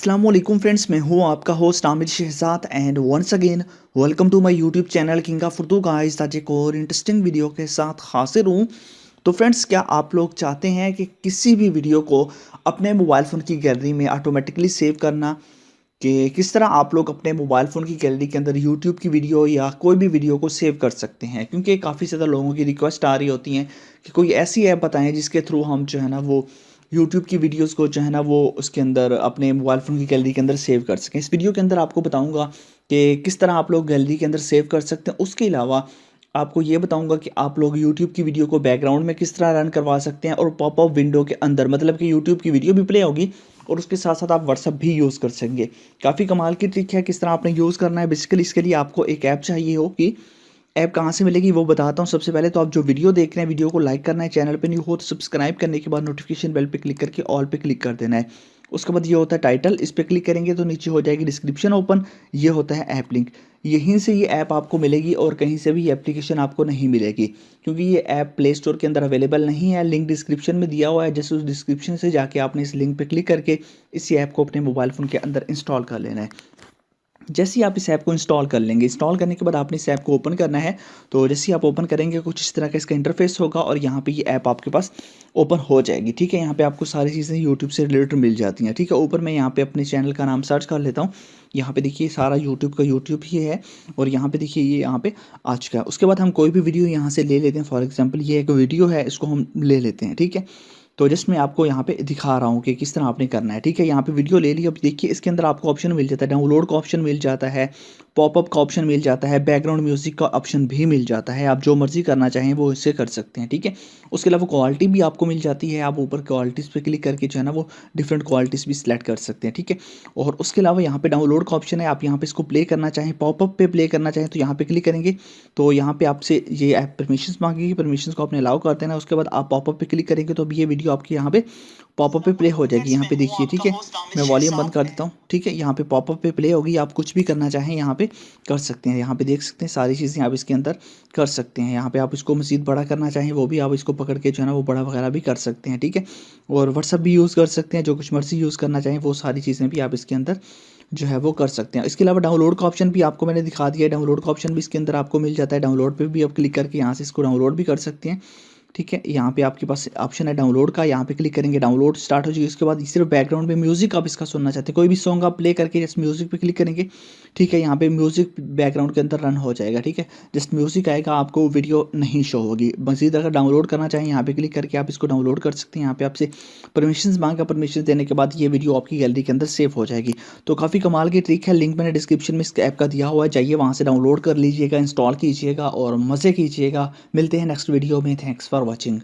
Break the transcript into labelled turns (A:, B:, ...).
A: अस्सलाम वालेकुम फ्रेंड्स, मैं हूँ आपका host Aamir Shahzad and once again welcome to my YouTube channel king of Urdu guys. आज एक और इंटरेस्टिंग वीडियो के साथ हाजिर हूँ। तो फ्रेंड्स, क्या आप लोग चाहते हैं कि किसी भी वीडियो को अपने मोबाइल फ़ोन की गैलरी में ऑटोमेटिकली सेव करना? कि किस तरह आप लोग अपने मोबाइल फ़ोन की गैलरी के अंदर यूट्यूब की वीडियो या कोई भी वीडियो को सेव कर सकते हैं, क्योंकि काफ़ी ज़्यादा लोगों की रिक्वेस्ट आ रही होती हैं कि कोई ऐसी ऐप बताएं जिसके थ्रू हम जो है ना वो यूट्यूब की वीडियोस को जो है ना वो उसके अंदर अपने मोबाइल फ़ोन की गैलरी के अंदर सेव कर सकें। इस वीडियो के अंदर आपको बताऊंगा कि किस तरह आप लोग गैलरी के अंदर सेव कर सकते हैं। उसके अलावा आपको ये बताऊंगा कि आप लोग यूट्यूब की वीडियो को बैकग्राउंड में किस तरह रन करवा सकते हैं और पॉपअप विंडो के अंदर, मतलब कि यूट्यूब की वीडियो भी प्ले होगी और उसके साथ साथ आप व्हाट्सअप भी यूज़ कर सकेंगे। काफ़ी कमाल की ट्रिक है, किस तरह आपने यूज़ करना है। बेसिकली इसके लिए आपको एक ऐप चाहिए होगी। ऐप कहाँ से मिलेगी वो बताता हूँ। सबसे पहले तो आप जो वीडियो देख रहे हैं, वीडियो को लाइक करना है, चैनल पे न्यू हो तो सब्सक्राइब करने के बाद नोटिफिकेशन बेल पे क्लिक करके ऑल पे क्लिक कर देना है। उसके बाद ये होता है टाइटल, इस पर क्लिक करेंगे तो नीचे हो जाएगी डिस्क्रिप्शन ओपन। ये होता है ऐप लिंक, यहीं से ये ऐप आपको मिलेगी और कहीं से भी ये एप्लीकेशन आपको नहीं मिलेगी, क्योंकि ये ऐप प्ले स्टोर के अंदर अवेलेबल नहीं है। लिंक डिस्क्रिप्शन में दिया हुआ है, जैसे उस डिस्क्रिप्शन से जाके आपने इस लिंक पे क्लिक करके इस ऐप को अपने मोबाइल फ़ोन के अंदर इंस्टॉल कर लेना है। जैसे ही आप इस ऐप को इंस्टॉल कर लेंगे, इंस्टॉल करने के बाद आपने इस ऐप को ओपन करना है। तो जैसे ही आप ओपन करेंगे कुछ इस तरह का इसका इंटरफेस होगा और यहाँ पे ये ऐप आपके पास ओपन हो जाएगी। ठीक है, यहाँ पे आपको सारी चीज़ें यूट्यूब से रिलेटेड मिल जाती हैं। ठीक है, ऊपर मैं यहाँ पे अपने चैनल का नाम सर्च कर लेता हूँ। यहाँ पे देखिए सारा यूट्यूब का यूट्यूब ही है और यहाँ पे देखिए ये यहाँ पे आ चुका है। उसके बाद हम कोई भी वीडियो यहाँ से ले लेते हैं। फॉर एग्जाम्पल ये एक वीडियो है, इसको हम ले लेते हैं। ठीक है, तो जस्ट मैं आपको यहाँ पे दिखा रहा हूँ कि किस तरह आपने करना है। ठीक है, यहाँ पे वीडियो ले ली। अब देखिए इसके अंदर आपको ऑप्शन मिल जाता है, डाउनलोड का ऑप्शन मिल जाता है, पॉपअप का ऑप्शन मिल जाता है, बैकग्राउंड म्यूजिक का ऑप्शन भी मिल जाता है। आप जो मर्जी करना चाहें वो इससे कर सकते हैं। ठीक है, उसके अलावा क्वालिटी भी आपको मिल जाती है। आप ऊपर क्वालिटीज़ पे क्लिक करके जो है ना वो डिफरेंट क्वालिटीज़ भी सिलेक्ट कर सकते हैं। ठीक है, और उसके अलावा यहाँ पे डाउनलोड का ऑप्शन है। आप यहाँ पे इसको प्ले करना चाहें, पॉपअप पे प्ले करना चाहें तो यहाँ पे क्लिक करेंगे तो यहाँ पे आपसे ये ऐप परमिशंस मांगेगी, परमिशंस को आपने अलाउ कर देना है। उसके बाद आप पॉपअप पे क्लिक करेंगे तो अब ये वीडियो आपकी यहाँ पे पॉपअप पे प्ले हो जाएगी। यहाँ पे देखिए, ठीक है, मैं वॉल्यूम बंद कर देता हूँ। ठीक है, यहाँ पे पॉपअप पे प्ले होगी। आप कुछ भी करना चाहें यहाँ पे कर सकते हैं। यहाँ पे देख सकते हैं सारी चीज़ें आप इसके अंदर कर सकते हैं। यहाँ पे आप इसको मज़ीद बड़ा करना चाहें वो भी आप इसको पकड़ के जो है ना वो बड़ा वगैरह भी कर सकते हैं। ठीक है, और व्हाट्सअप भी यूज़ कर सकते हैं। जो कुछ मर्जी यूज़ करना चाहें वो सारी चीज़ें भी आप इसके अंदर जो है वो कर सकते हैं। इसके अलावा डाउनलोड का ऑप्शन भी आपको मैंने दिखा दिया है। डाउनलोड का ऑप्शन भी इसके अंदर आपको मिल जाता है। डाउनलोड पे भी आप क्लिक करके यहाँ से इसको डाउनलोड भी कर सकते हैं। ठीक है, यहाँ पे आपके पास ऑप्शन है डाउनलोड का, यहाँ पे क्लिक करेंगे डाउनलोड स्टार्ट हो जाएगी। उसके बाद सिर्फ बैकग्राउंड में म्यूजिक आप इसका सुनना चाहते हैं, कोई भी सॉन्ग आप प्ले करके जस्ट म्यूजिक पे क्लिक करेंगे। ठीक है, यहाँ पे म्यूजिक बैकग्राउंड के अंदर रन हो जाएगा। ठीक है, जस्ट म्यूजिक आएगा, आपको वीडियो नहीं शो होगी। मजीद अगर डाउनलोड करना चाहें यहाँ पे क्लिक करके आप इसको डाउनलोड कर सकते हैं। यहाँ पे आपसे परमिशन मांगा, परमिशन देने के बाद ये वीडियो आपकी गैलरी के अंदर सेव हो जाएगी। तो काफ़ी कमाल की ट्रिक है। लिंक मैंने डिस्क्रिप्शन में इस ऐप का दिया हुआ है, जाइए वहाँ से डाउनलोड कर लीजिएगा, इंस्टॉल कीजिएगा और मज़े कीजिएगा। मिलते हैं नेक्स्ट वीडियो में। Thanks for watching.